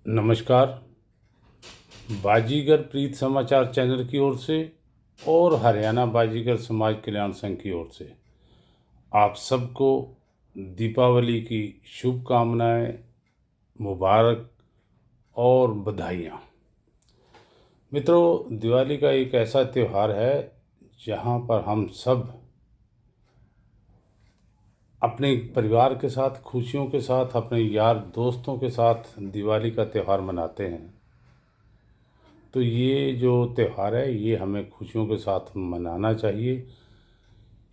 नमस्कार। बाजीगर प्रीत समाचार चैनल की ओर से और हरियाणा बाजीगर समाज कल्याण संघ की ओर से आप सबको दीपावली की शुभकामनाएं, मुबारक और बधाइयाँ। मित्रों, दिवाली का एक ऐसा त्यौहार है जहाँ पर हम सब अपने परिवार के साथ, खुशियों के साथ, अपने यार दोस्तों के साथ दिवाली का त्यौहार मनाते हैं। तो ये जो त्यौहार है ये हमें खुशियों के साथ मनाना चाहिए।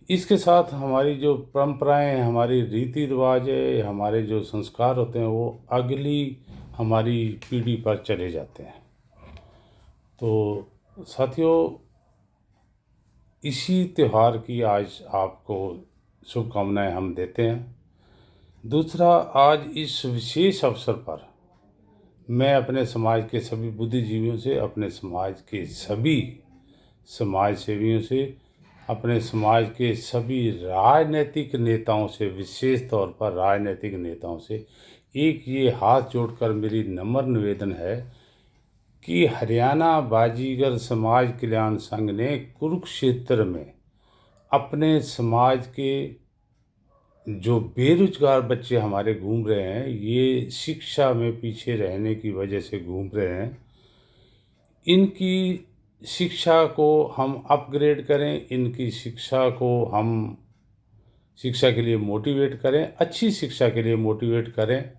इसके साथ हमारी जो परंपराएं हैं, हमारी रीति रिवाज है, हमारे जो संस्कार होते हैं वो अगली हमारी पीढ़ी पर चले जाते हैं। तो साथियों, इसी त्यौहार की आज आपको शुभकामनाएं हम देते हैं। दूसरा, आज इस विशेष अवसर पर मैं अपने समाज के सभी बुद्धिजीवियों से, अपने समाज के सभी समाज सेवियों से, अपने समाज के सभी राजनीतिक नेताओं से, विशेष तौर पर राजनीतिक नेताओं से एक ये हाथ जोड़कर मेरी नम्र निवेदन है कि हरियाणा बाजीगर समाज कल्याण संघ ने कुरुक्षेत्र में अपने समाज के जो बेरोजगार बच्चे हमारे घूम रहे हैं, ये शिक्षा में पीछे रहने की वजह से घूम रहे हैं, इनकी शिक्षा को हम अपग्रेड करें, इनकी शिक्षा को हम शिक्षा के लिए मोटिवेट करें, अच्छी शिक्षा के लिए मोटिवेट करें।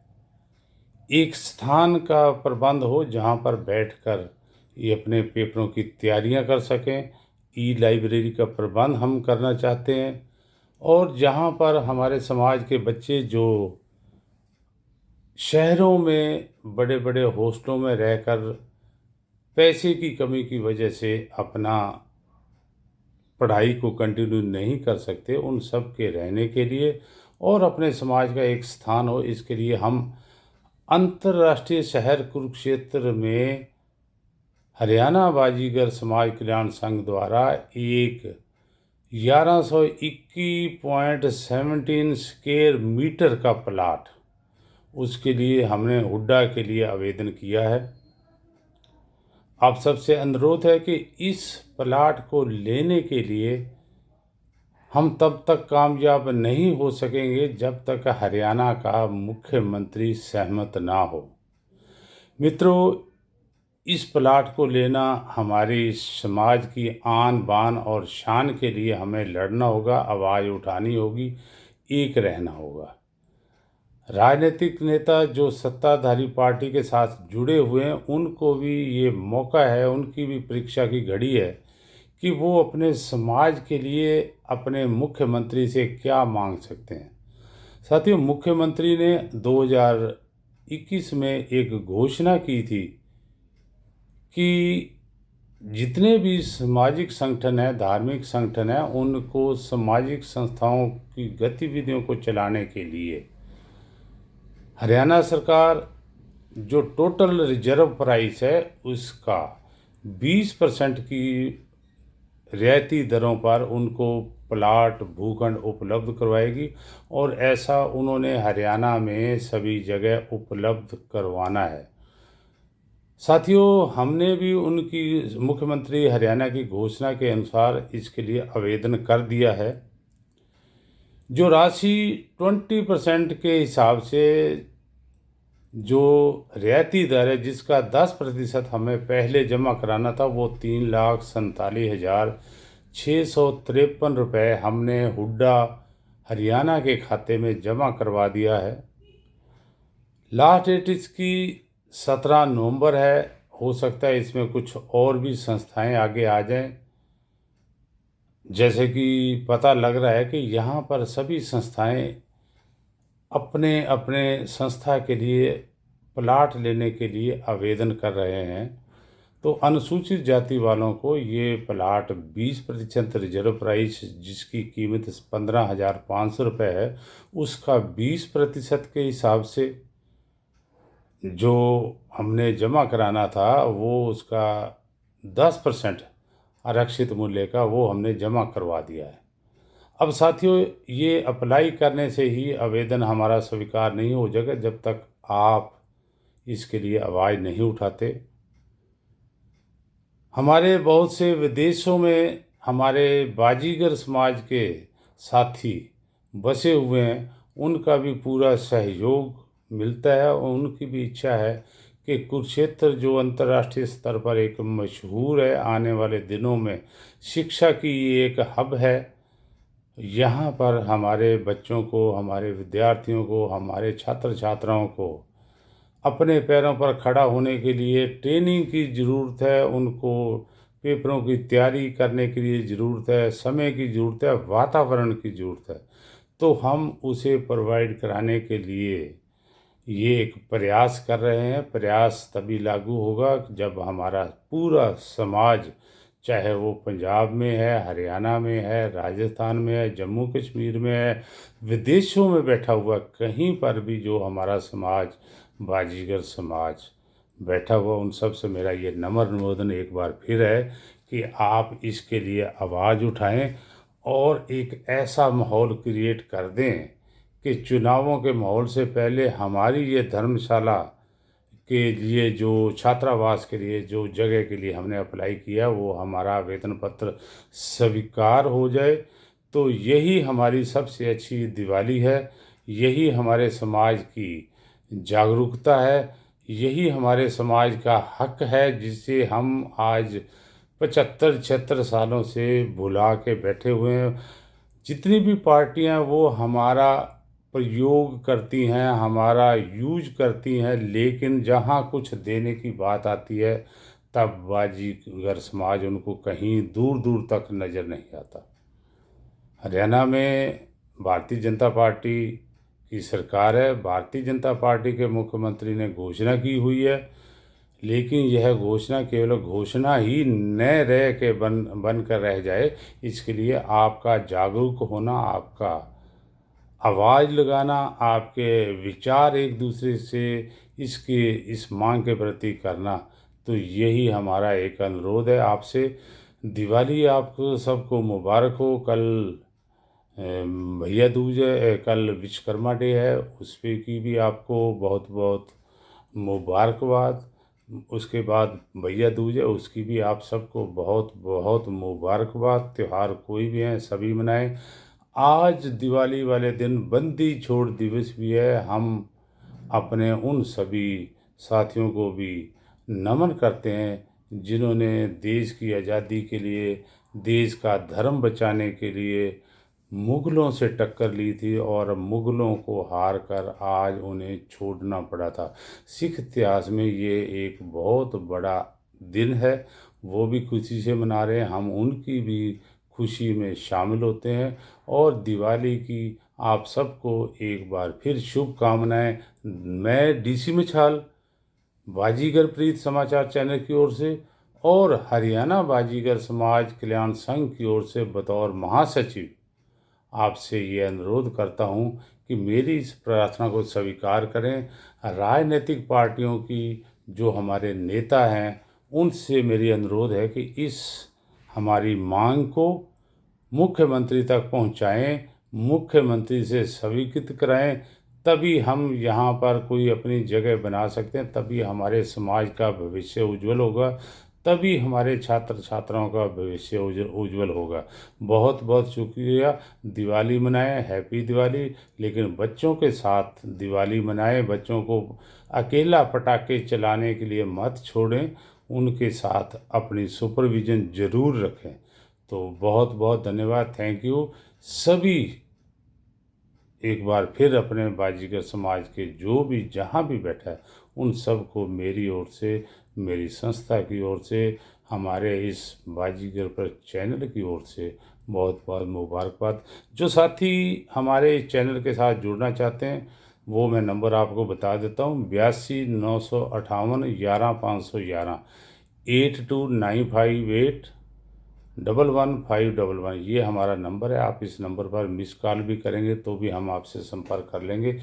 एक स्थान का प्रबंध हो जहाँ पर बैठकर ये अपने पेपरों की तैयारियाँ कर सकें। ई लाइब्रेरी का प्रबंध हम करना चाहते हैं और जहाँ पर हमारे समाज के बच्चे जो शहरों में बड़े बड़े हॉस्टलों में रहकर पैसे की कमी की वजह से अपना पढ़ाई को कंटिन्यू नहीं कर सकते, उन सब के रहने के लिए और अपने समाज का एक स्थान हो, इसके लिए हम अंतर्राष्ट्रीय शहर कुरुक्षेत्र में हरियाणा बाजीगर समाज कल्याण संघ द्वारा एक 1121.17 स्क्वायर मीटर का प्लाट, उसके लिए हमने हुड्डा के लिए आवेदन किया है। आप सबसे अनुरोध है कि इस प्लाट को लेने के लिए हम तब तक कामयाब नहीं हो सकेंगे जब तक हरियाणा का मुख्यमंत्री सहमत ना हो। मित्रों, इस प्लाट को लेना हमारी समाज की आन बान और शान के लिए हमें लड़ना होगा, आवाज़ उठानी होगी, एक रहना होगा। राजनीतिक नेता जो सत्ताधारी पार्टी के साथ जुड़े हुए हैं, उनको भी ये मौका है, उनकी भी परीक्षा की घड़ी है कि वो अपने समाज के लिए अपने मुख्यमंत्री से क्या मांग सकते हैं। साथियों, मुख्यमंत्री ने 2021 में एक घोषणा की थी कि जितने भी सामाजिक संगठन हैं, धार्मिक संगठन हैं, उनको सामाजिक संस्थाओं की गतिविधियों को चलाने के लिए हरियाणा सरकार जो टोटल रिजर्व प्राइस है उसका 20% की रियायती दरों पर उनको प्लाट भूखंड उपलब्ध करवाएगी और ऐसा उन्होंने हरियाणा में सभी जगह उपलब्ध करवाना है। साथियों, हमने भी उनकी मुख्यमंत्री हरियाणा की घोषणा के अनुसार इसके लिए आवेदन कर दिया है। जो राशि 20% के हिसाब से जो रियायती दर है, जिसका 10% हमें पहले जमा कराना था, वो 3,47,653 रुपये हमने हुड्डा हरियाणा के खाते में जमा करवा दिया है। लास्ट डेट इसकी 17 नवंबर है। हो सकता है इसमें कुछ और भी संस्थाएं आगे आ जाएं। जैसे कि पता लग रहा है कि यहाँ पर सभी संस्थाएं अपने अपने संस्था के लिए प्लाट लेने के लिए आवेदन कर रहे हैं। तो अनुसूचित जाति वालों को ये प्लाट 20% रिजर्व प्राइस, जिसकी कीमत 15,500 रुपये है, उसका 20% के हिसाब से जो हमने जमा कराना था, वो उसका 10% आरक्षित मूल्य का वो हमने जमा करवा दिया है। अब साथियों, ये अप्लाई करने से ही आवेदन हमारा स्वीकार नहीं हो जाएगा जब तक आप इसके लिए आवाज़ नहीं उठाते। हमारे बहुत से विदेशों में हमारे बाजीगर समाज के साथी बसे हुए हैं, उनका भी पूरा सहयोग मिलता है और उनकी भी इच्छा है कि कुरुक्षेत्र जो अंतर्राष्ट्रीय स्तर पर एक मशहूर है, आने वाले दिनों में शिक्षा की ये एक हब है। यहाँ पर हमारे बच्चों को, हमारे विद्यार्थियों को, हमारे छात्र छात्राओं को अपने पैरों पर खड़ा होने के लिए ट्रेनिंग की ज़रूरत है, उनको पेपरों की तैयारी करने के लिए ज़रूरत है, समय की ज़रूरत है, वातावरण की ज़रूरत है। तो हम उसे प्रोवाइड कराने के लिए ये एक प्रयास कर रहे हैं। प्रयास तभी लागू होगा जब हमारा पूरा समाज, चाहे वो पंजाब में है, हरियाणा में है, राजस्थान में है, जम्मू कश्मीर में है, विदेशों में बैठा हुआ कहीं पर भी जो हमारा समाज, बाजीगर समाज बैठा हुआ, उन सब से मेरा ये नम्र निवेदन एक बार फिर है कि आप इसके लिए आवाज़ उठाएं और एक ऐसा माहौल क्रिएट कर दें कि चुनावों के माहौल से पहले हमारी ये धर्मशाला के लिए, जो छात्रावास के लिए जो जगह के लिए हमने अप्लाई किया, वो हमारा वेतन पत्र स्वीकार हो जाए। तो यही हमारी सबसे अच्छी दिवाली है, यही हमारे समाज की जागरूकता है, यही हमारे समाज का हक है, जिसे हम आज 75-76 सालों से भुला के बैठे हुए हैं। जितनी भी पार्टियां वो हमारा प्रयोग करती हैं, हमारा यूज करती हैं, लेकिन जहां कुछ देने की बात आती है तब बाजीगर समाज उनको कहीं दूर दूर तक नज़र नहीं आता। हरियाणा में भारतीय जनता पार्टी की सरकार है, भारतीय जनता पार्टी के मुख्यमंत्री ने घोषणा की हुई है, लेकिन यह घोषणा केवल घोषणा ही न रह के बन कर रह जाए। इसके लिए आपका जागरूक होना, आपका आवाज़ लगाना, आपके विचार एक दूसरे से इस मांग के प्रति करना, तो यही हमारा एक अनुरोध है आपसे। दिवाली आपको सबको मुबारक हो। कल भैया दूज है, कल विश्वकर्मा डे है, उस पे की भी आपको बहुत बहुत मुबारकबाद। उसके बाद भैया दूज है, उसकी भी आप सबको बहुत बहुत मुबारकबाद। त्यौहार कोई भी हैं सभी मनाएं। आज दिवाली वाले दिन बंदी छोड़ दिवस भी है। हम अपने उन सभी साथियों को भी नमन करते हैं जिन्होंने देश की आज़ादी के लिए, देश का धर्म बचाने के लिए मुग़लों से टक्कर ली थी और मुग़लों को हार कर आज उन्हें छोड़ना पड़ा था। सिख इतिहास में ये एक बहुत बड़ा दिन है, वो भी खुशी से मना रहे हैं, हम उनकी भी खुशी में शामिल होते हैं। और दिवाली की आप सबको एक बार फिर शुभकामनाएं। मैं डीसी मिछाल, बाजीगर प्रीत समाचार चैनल की ओर से और हरियाणा बाजीगर समाज कल्याण संघ की ओर से बतौर महासचिव आपसे ये अनुरोध करता हूँ कि मेरी इस प्रार्थना को स्वीकार करें। राजनीतिक पार्टियों की जो हमारे नेता हैं, उनसे मेरी अनुरोध है कि इस हमारी मांग को मुख्यमंत्री तक पहुँचाएं, मुख्यमंत्री से स्वीकृत कराएं, तभी हम यहाँ पर कोई अपनी जगह बना सकते हैं, तभी हमारे समाज का भविष्य उज्जवल होगा, तभी हमारे छात्र छात्राओं का भविष्य उज्जवल होगा। बहुत बहुत शुक्रिया। दिवाली मनाएं, हैप्पी दिवाली, लेकिन बच्चों के साथ दिवाली मनाएं। बच्चों को अकेला पटाखे चलाने के लिए मत छोड़ें, उनके साथ अपनी सुपरविज़न ज़रूर रखें। तो बहुत बहुत धन्यवाद, थैंक यू। सभी एक बार फिर अपने बाजीगर समाज के जो भी जहाँ भी बैठा है, उन सब को मेरी ओर से, मेरी संस्था की ओर से, हमारे इस बाजीगर पर चैनल की ओर से बहुत बहुत मुबारकबाद। जो साथी हमारे इस चैनल के साथ जुड़ना चाहते हैं, वो मैं नंबर आपको बता देता हूँ, 82 958 11 511, 8295811511, ये हमारा नंबर है। आप इस नंबर पर मिस कॉल भी करेंगे तो भी हम आपसे संपर्क कर लेंगे।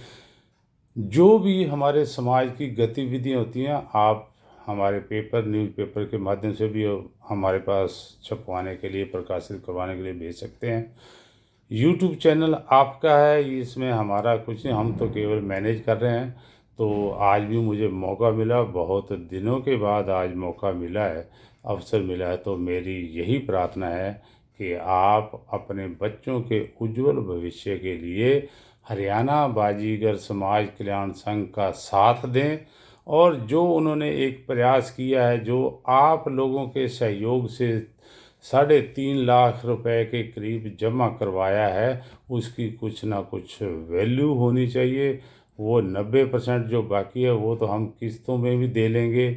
जो भी हमारे समाज की गतिविधियाँ होती हैं, आप हमारे पेपर, न्यूज़पेपर के माध्यम से भी हमारे पास छपवाने के लिए, प्रकाशित करवाने के लिए भेज सकते हैं। यूट्यूब चैनल आपका है, इसमें हमारा कुछ नहीं, हम तो केवल मैनेज कर रहे हैं। तो आज भी मुझे मौका मिला, बहुत दिनों के बाद आज मौका मिला है, अवसर मिला है, तो मेरी यही प्रार्थना है कि आप अपने बच्चों के उज्जवल भविष्य के लिए हरियाणा बाजीगर समाज कल्याण संघ का साथ दें, और जो उन्होंने एक प्रयास किया है, जो आप लोगों के सहयोग से 3.5 लाख रुपए के करीब जमा करवाया है, उसकी कुछ ना कुछ वैल्यू होनी चाहिए। वो 90% जो बाकी है वो तो हम किस्तों में भी दे लेंगे,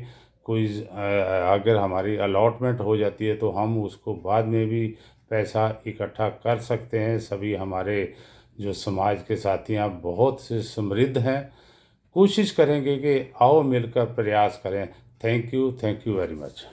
अगर हमारी अलॉटमेंट हो जाती है तो हम उसको बाद में भी पैसा इकट्ठा कर सकते हैं। सभी हमारे जो समाज के साथी हैं बहुत से समृद्ध हैं, कोशिश करेंगे कि आओ मिलकर प्रयास करें। Thank you very much.